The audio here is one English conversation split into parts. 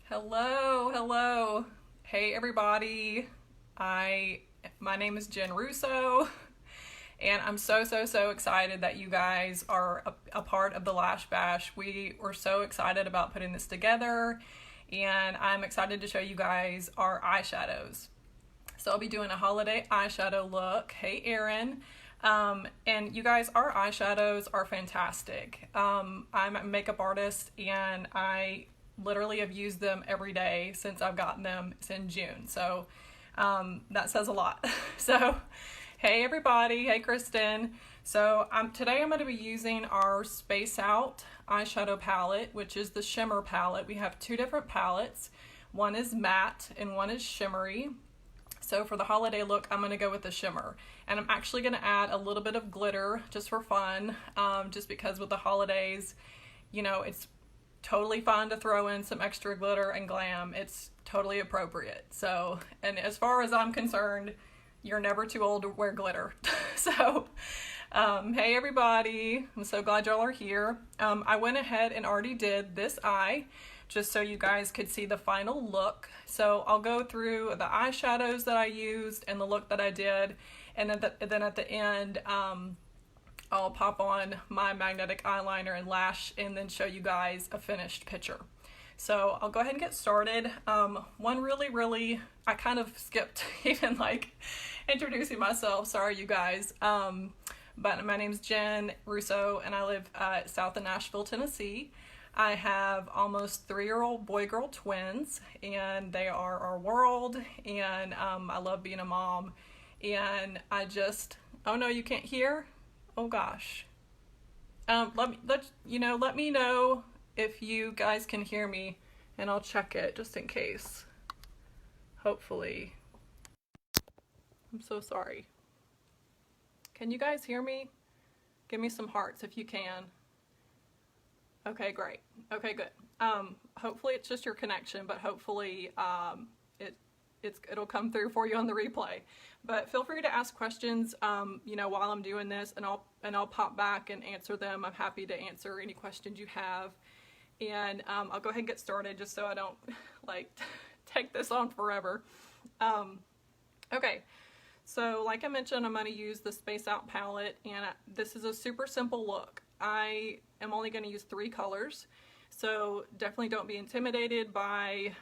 Hello, hello. Hey everybody. My name is Jen Russo and I'm so excited that you guys are a part of the Lash Bash. We were so excited about putting this together and I'm excited to show you guys our eyeshadows. So I'll be doing a holiday eyeshadow look. Hey Erin. And you guys, our eyeshadows are fantastic. I'm a makeup artist and I literally have used them every day since I've gotten them in June. So that says a lot. So, hey everybody, hey Kristen. So today I'm going to be using our Space Out eyeshadow palette, which is the shimmer palette. We have two different palettes. One is matte and one is shimmery. So for the holiday look, I'm going to go with the shimmer. And I'm actually going to add a little bit of glitter just for fun, just because with the holidays, you know, it's totally fun to throw in some extra glitter and glam. It's totally appropriate. So, and as far as I'm concerned, you're never too old to wear glitter. So, hey everybody. I'm so glad y'all are here. I went ahead and already did this eye just so you guys could see the final look. So I'll go through the eyeshadows that I used and the look that I did, and then at the end, I'll pop on my magnetic eyeliner and lash and then show you guys a finished picture. So I'll go ahead and get started. One really, I kind of skipped even like introducing myself, sorry you guys. But my name's Jen Russo and I live south of Nashville, Tennessee. I have almost 3-year-old boy-girl twins and they are our world, and I love being a mom, and oh no, you can't hear? Oh gosh. Let me know if you guys can hear me and I'll check it just in case. Hopefully. I'm so sorry. Can you guys hear me? Give me some hearts if you can. Okay, great. Okay, good. Hopefully it's just your connection, but hopefully it'll come through for you on the replay. But feel free to ask questions, while I'm doing this, and I'll pop back and answer them. I'm happy to answer any questions you have, and I'll go ahead and get started just so I don't take this on forever. Okay. So like I mentioned, I'm going to use the Space Out palette, and this is a super simple look. I am only going to use 3 colors, so definitely don't be intimidated by,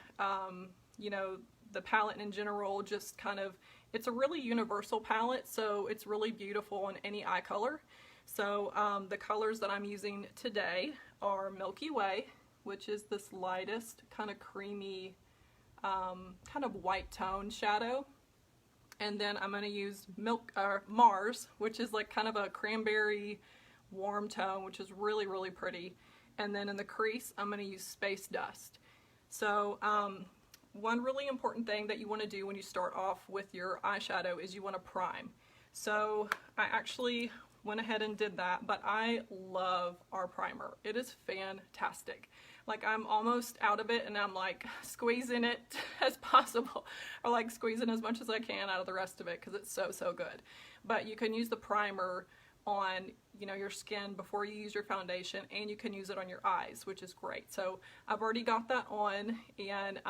the palette in general. Just kind of, it's a really universal palette, so it's really beautiful in any eye color. So the colors that I'm using today are Milky Way, which is this lightest kind of creamy, kind of white tone shadow. And then I'm going to use Mars, which is like kind of a cranberry warm tone, which is really pretty. And then in the crease, I'm going to use Space Dust. So one really important thing that you want to do when you start off with your eyeshadow is you want to prime. So I actually went ahead and did that, but I love our primer. It is fantastic. Like, I'm almost out of it and I'm like squeezing it as possible, or like squeezing as much as I can out of the rest of it because it's so good. But you can use the primer on your skin before you use your foundation, and you can use it on your eyes, which is great. So I've already got that on, and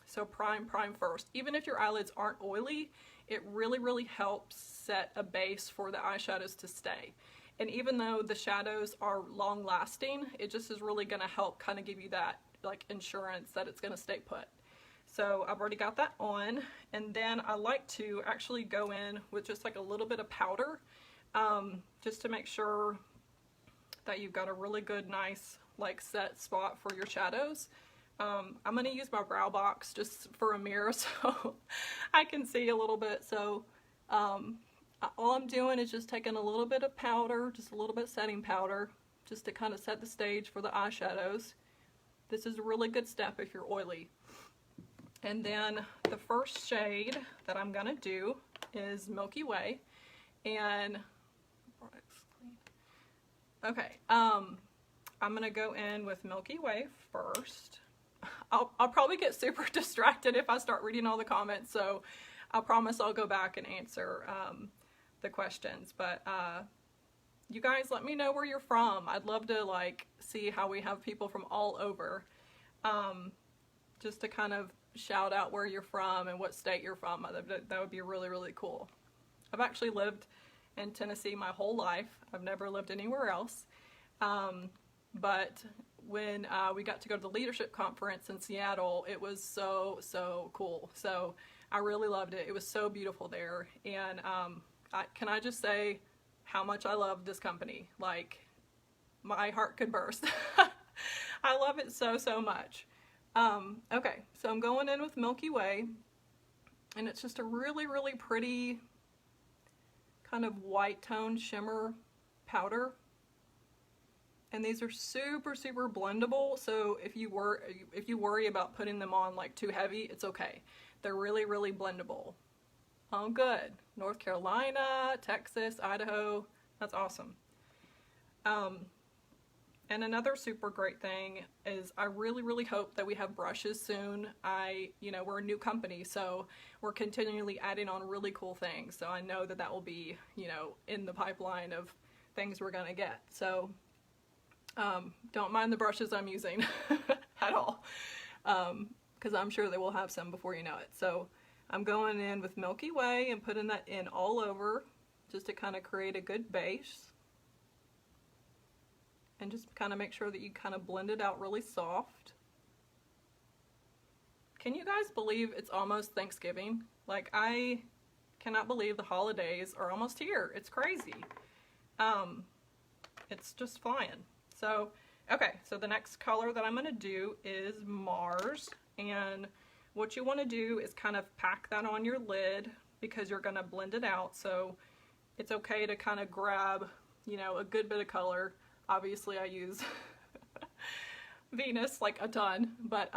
so prime first. Even if your eyelids aren't oily, it really helps set a base for the eyeshadows to stay. And even though the shadows are long lasting, it just is really going to help kind of give you that like insurance that it's going to stay put. So I've already got that on, and then I like to actually go in with just like a little bit of powder, just to make sure that you've got a really good, nice, like set spot for your shadows. I'm going to use my brow box just for a mirror so I can see a little bit. So all I'm doing is just taking a little bit of powder, just a little bit setting powder, just to kind of set the stage for the eyeshadows. This is a really good step if you're oily. And then the first shade that I'm going to do is Milky Way. And okay, I'm going to go in with Milky Way first. I'll probably get super distracted if I start reading all the comments, so I promise I'll go back and answer the questions. But you guys, let me know where you're from. I'd love to like see how we have people from all over. just to kind of shout out where you're from and what state you're from. That would be really, really cool. I've actually lived in Tennessee my whole life. I've never lived anywhere else. But when we got to go to the leadership conference in Seattle, it was so, so cool. So I really loved it. It was so beautiful there. And can I just say how much I love this company? Like, my heart could burst. I love it so, so much. Okay, so I'm going in with Milky Way, and it's just a really, really pretty kind of white tone shimmer powder. And these are super, super blendable, so if you worry about putting them on like too heavy, it's okay. They're really, really blendable. Oh, good. North Carolina, Texas, Idaho. That's awesome. And another super great thing is I really, really hope that we have brushes soon. We're a new company, so we're continually adding on really cool things. So I know that will be, in the pipeline of things we're gonna get. So don't mind the brushes I'm using at all, because I'm sure that we'll have some before you know it. So I'm going in with Milky Way and putting that in all over just to kind of create a good base. And just kind of make sure that you kind of blend it out really soft. Can you guys believe it's almost Thanksgiving? Like, I cannot believe the holidays are almost here. It's crazy. It's just flying. So, okay, so the next color that I'm going to do is Mars. And what you want to do is kind of pack that on your lid because you're going to blend it out. So it's okay to kind of grab, a good bit of color. Obviously I use Venus like a ton, but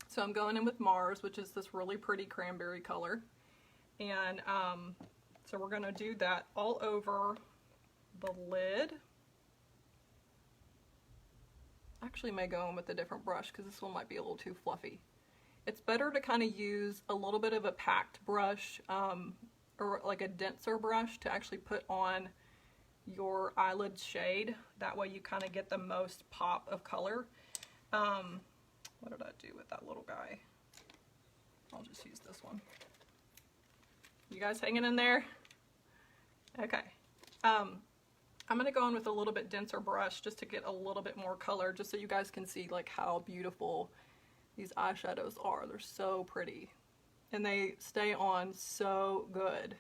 so I'm going in with Mars, which is this really pretty cranberry color. And so we're going to do that all over the lid. Actually may go in with a different brush because this one might be a little too fluffy. It's better to kind of use a little bit of a packed brush or like a denser brush to actually put on your eyelid shade. That way you kind of get the most pop of color. What did I do with that little guy? I'll just use this one. You guys hanging in there? Okay. I'm going to go in with a little bit denser brush just to get a little bit more color, just so you guys can see like how beautiful these eyeshadows are. They're so pretty. And they stay on so good.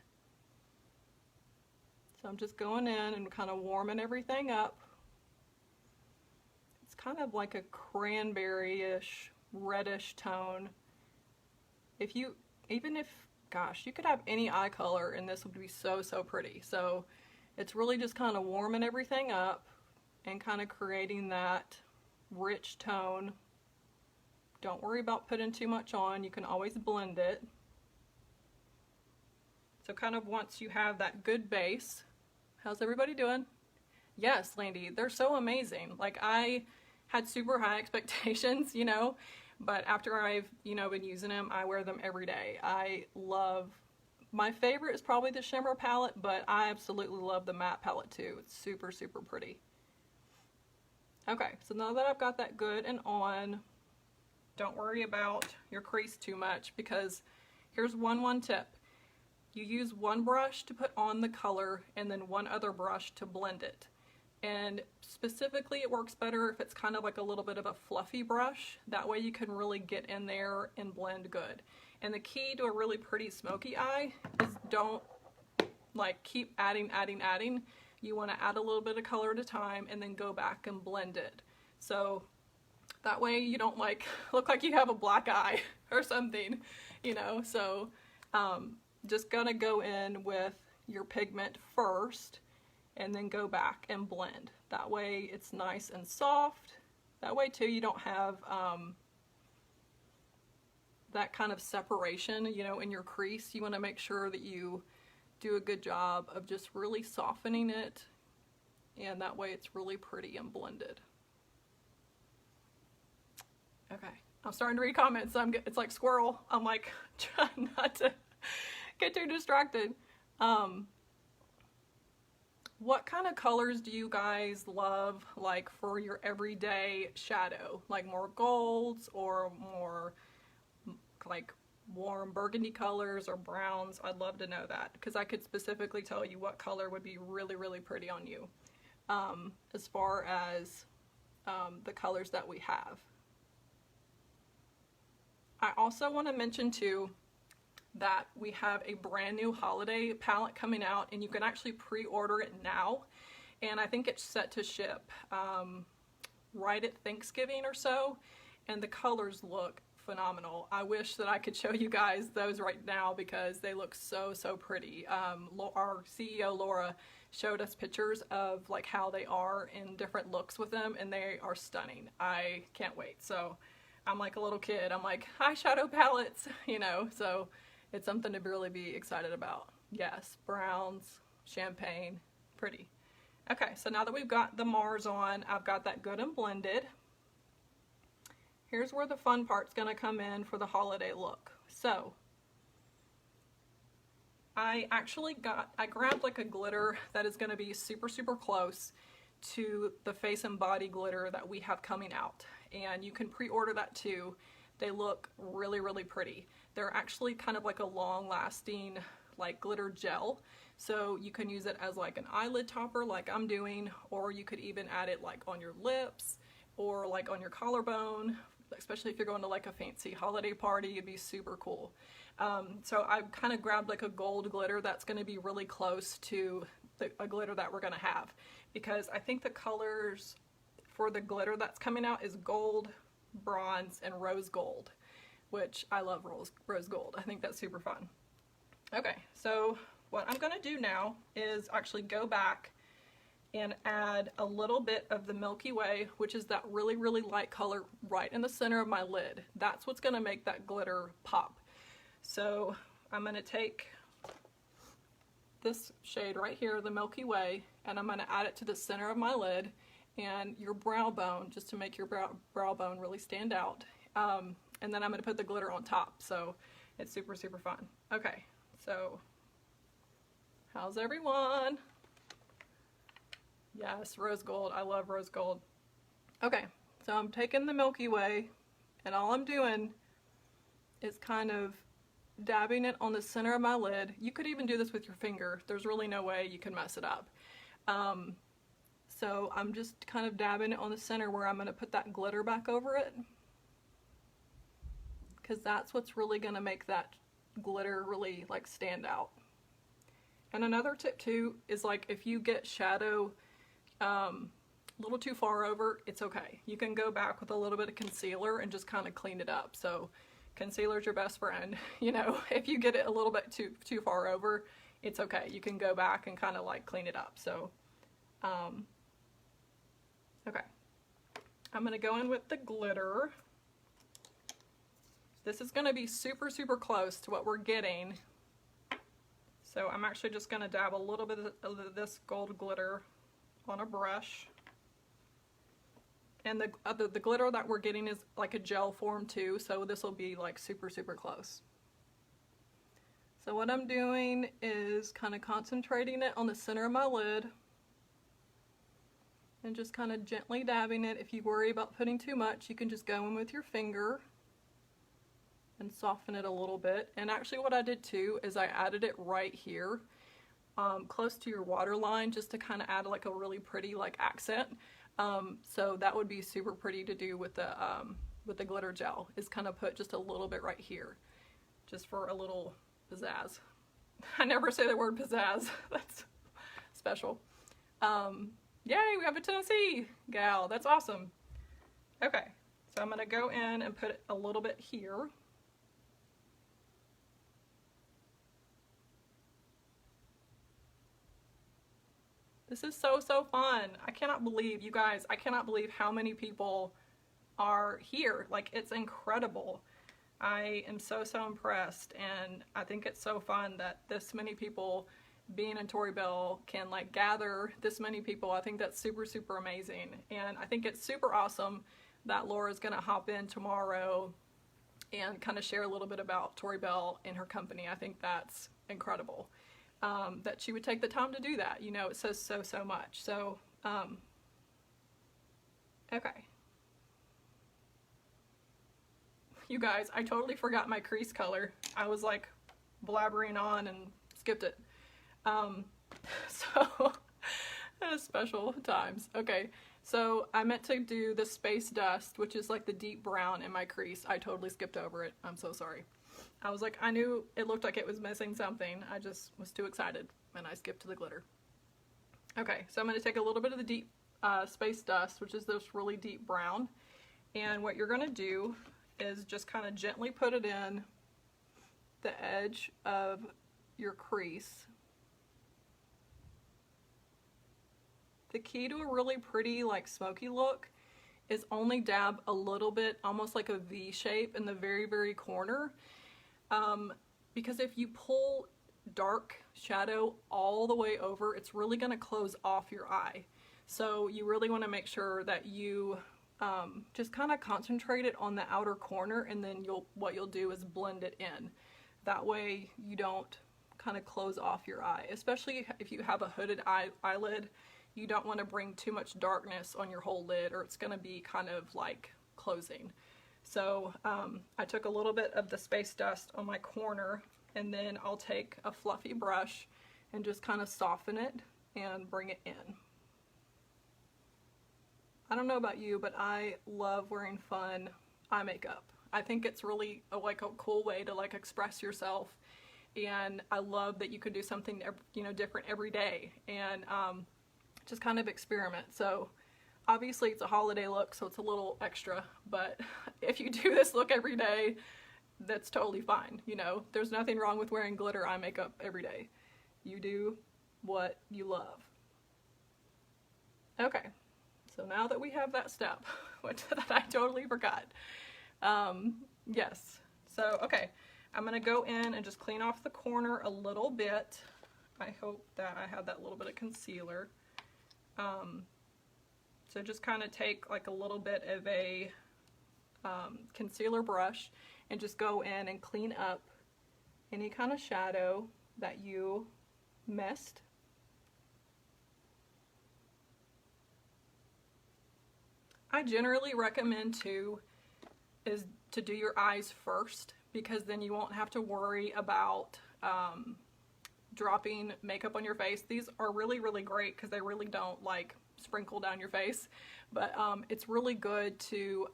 So I'm just going in and kind of warming everything up. It's kind of like a cranberry-ish, reddish tone. Gosh, you could have any eye color and this would be so, so pretty. So it's really just kind of warming everything up and kind of creating that rich tone. Don't worry about putting too much on. You can always blend it. So kind of once you have that good base, how's everybody doing? Yes, Landy, they're so amazing. Like, I had super high expectations, but after I've, been using them, I wear them every day. My favorite is probably the shimmer palette, but I absolutely love the matte palette too. It's super, super pretty. Okay, so now that I've got that good and on, don't worry about your crease too much, because here's one tip. You use one brush to put on the color and then one other brush to blend it. And specifically it works better if it's kind of like a little bit of a fluffy brush. That way you can really get in there and blend good. And the key to a really pretty smoky eye is don't like keep adding. You want to add a little bit of color at a time and then go back and blend it. So that way you don't like look like you have a black eye or something, so just gonna go in with your pigment first and then go back and blend. That way it's nice and soft. That way too you don't have that kind of separation, in your crease. You want to make sure that you do a good job of just really softening it, and that way it's really pretty and blended. Okay, I'm starting to read comments. It's like squirrel. I'm like trying not to get too distracted. what kind of colors do you guys love, like for your everyday shadow? Like more golds or more like warm burgundy colors or browns? I'd love to know that, because I could specifically tell you what color would be really, really pretty on you, as far as the colors that we have. I also want to mention too that we have a brand new holiday palette coming out, and you can actually pre-order it now, and I think it's set to ship right at Thanksgiving or so, and the colors look phenomenal. I wish that I could show you guys those right now because they look so pretty. Our CEO Laura showed us pictures of like how they are in different looks with them, and they are stunning. I can't wait. So I'm like a little kid. I'm like, eyeshadow palettes, you know, so it's something to really be excited about. Yes, browns, champagne, pretty. Okay, so now that we've got the Mars on, I've got that good and blended. Here's where the fun part's gonna come in for the holiday look. So, I grabbed like a glitter that is gonna be super close to the face and body glitter that we have coming out. And you can pre-order that too. They look really pretty. They're actually kind of like a long-lasting like glitter gel. So you can use it as like an eyelid topper like I'm doing, or you could even add it like on your lips or like on your collarbone, especially if you're going to like a fancy holiday party. It'd be super cool. So I kind of grabbed like a gold glitter that's going to be really close to a glitter that we're going to have, because I think the colors for the glitter that's coming out is gold, bronze, and rose gold, which I love rose gold. I think that's super fun. Okay, so what I'm going to do now is actually go back and add a little bit of the Milky Way, which is that really light color right in the center of my lid. That's what's going to make that glitter pop. So I'm going to take this shade right here, the Milky Way, and I'm going to add it to the center of my lid and your brow bone, just to make your brow bone really stand out. And then I'm going to put the glitter on top, so it's super fun. Okay, so how's everyone? Yes, rose gold. I love rose gold. Okay, so I'm taking the Milky Way, and all I'm doing is kind of dabbing it on the center of my lid. You could even do this with your finger. There's really no way you can mess it up. So I'm just kind of dabbing it on the center where I'm going to put that glitter back over it, because that's what's really going to make that glitter really like stand out. And another tip too is, like, if you get shadow a little too far over, it's okay. You can go back with a little bit of concealer and just kind of clean it up. So concealer's your best friend. You know, if you get it a little bit too far over, it's okay. You can go back and kind of like clean it up. So okay, I'm gonna go in with the glitter. This is gonna be super close to what we're getting. So I'm actually just gonna dab a little bit of this gold glitter on a brush. And the glitter that we're getting is like a gel form too, so this will be like super close. So what I'm doing is kind of concentrating it on the center of my lid and just kind of gently dabbing it. If you worry about putting too much, you can just go in with your finger and soften it a little bit. And actually what I did too is I added it right here, close to your waterline, just to kind of add like a really pretty like accent. So that would be super pretty to do with the glitter gel, is kind of put just a little bit right here, just for a little pizzazz. I never say the word pizzazz. That's special. Yay, we have a Tennessee gal. That's awesome. Okay, so I'm gonna go in and put a little bit here. This is so fun. I cannot believe, you guys, I cannot believe how many people are here. Like, it's incredible. I am so impressed, and I think it's so fun that this many people being in Tori Belle can like gather this many people. I think that's super amazing, and I think it's super awesome that Laura's gonna hop in tomorrow and kind of share a little bit about Tori Belle and her company. I think that's incredible. that she would take the time to do that. You know, it says so much. So, okay. You guys, I totally forgot my crease color. I was like blabbering on and skipped it. So, special times. Okay, so I meant to do the Space Dust, which is like the deep brown in my crease. I totally skipped over it. I'm so sorry. I was like, I knew it looked like it was missing something. I just was too excited and I skipped to the glitter. Okay, so I'm going to take a little bit of the deep Space Dust, which is this really deep brown. And what you're going to do is just kind of gently put it in the edge of your crease. The key to a really pretty, like, smoky look is only dab a little bit, almost like a V shape in the very corner. Because if you pull dark shadow all the way over, it's really going to close off your eye. So you really want to make sure that you just kind of concentrate it on the outer corner, and then what you'll do is blend it in. That way you don't kind of close off your eye, especially if you have a hooded eyelid. You don't want to bring too much darkness on your whole lid, or it's going to be kind of like closing. So I took a little bit of the Space Dust on my corner, and then I'll take a fluffy brush and just kind of soften it and bring it in. I don't know about you, but I love wearing fun eye makeup. I think it's really like a cool way to like express yourself, and I love that you could do something, you know, different every day and just kind of experiment. So obviously it's a holiday look, so it's a little extra, but if you do this look every day, that's totally fine. You know, there's nothing wrong with wearing glitter eye makeup every day. You do what you love. Okay, so now that we have that step, which that I totally forgot. Yes, so okay, I'm gonna go in and just clean off the corner a little bit. I hope that I have that little bit of concealer. So just kind of take like a little bit of a concealer brush and just go in and clean up any kind of shadow that you missed. I generally recommend to do your eyes first, because then you won't have to worry about dropping makeup on your face. These are really great because they really don't like sprinkle down your face, but it's really good to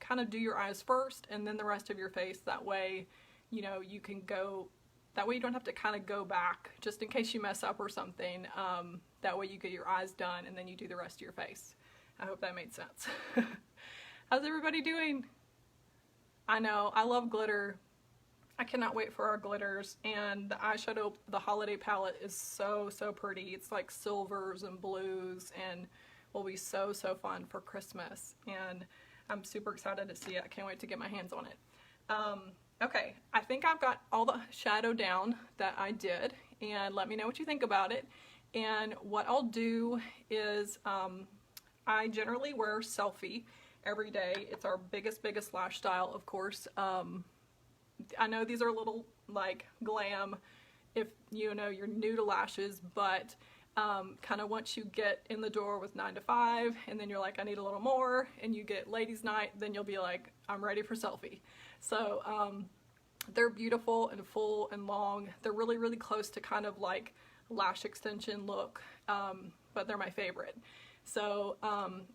kind of do your eyes first and then the rest of your face. That way, you know, you can go, that way you don't have to kind of go back just in case you mess up or something. That way you get your eyes done and then you do the rest of your face. I hope that made sense. How's everybody doing? I know, I love glitter. I cannot wait for our glitters, and the eyeshadow, the holiday palette is so pretty. It's like silvers and blues and will be so fun for Christmas, and I'm super excited to see it. I can't wait to get my hands on it. Okay, I think I've got all the shadow down that I did, and let me know what you think about it. And what I'll do is I generally wear Selfie every day. It's our biggest lash style, of course. I know these are a little like glam if you know you're new to lashes, but kind of once you get in the door with 9 to 5 and then you're like, I need a little more, and you get ladies night, then you'll be like, I'm ready for Selfie. So they're beautiful and full and long. They're really close to kind of like lash extension look, but they're my favorite. So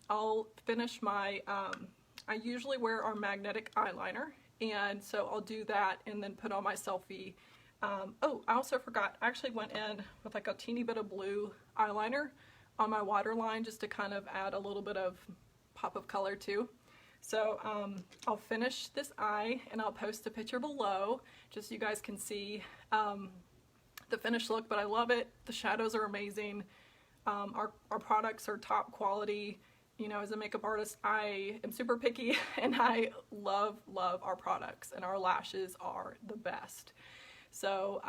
I'll finish my, I usually wear our magnetic eyeliner, and so I'll do that and then put on my Selfie. Oh, I also forgot, I actually went in with like a teeny bit of blue eyeliner on my waterline just to kind of add a little bit of pop of color too. So I'll finish this eye and I'll post a picture below just so you guys can see the finished look, but I love it. The shadows are amazing. Our products are top quality. You know, as a makeup artist, I am super picky and I love our products, and our lashes are the best. So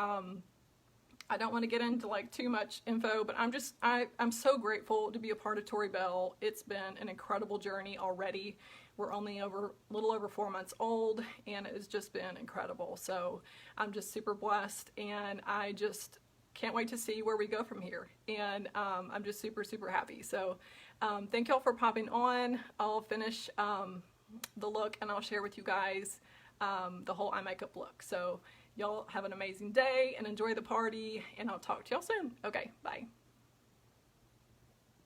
I don't want to get into like too much info, but I'm so grateful to be a part of Tori Belle. It's been an incredible journey already. We're only a little over 4 months old, and it has just been incredible. So I'm just super blessed, and I just can't wait to see where we go from here. And I'm just super, super happy. So thank y'all for popping on. I'll finish the look and I'll share with you guys the whole eye makeup look. So y'all have an amazing day and enjoy the party, and I'll talk to y'all soon. Okay, bye.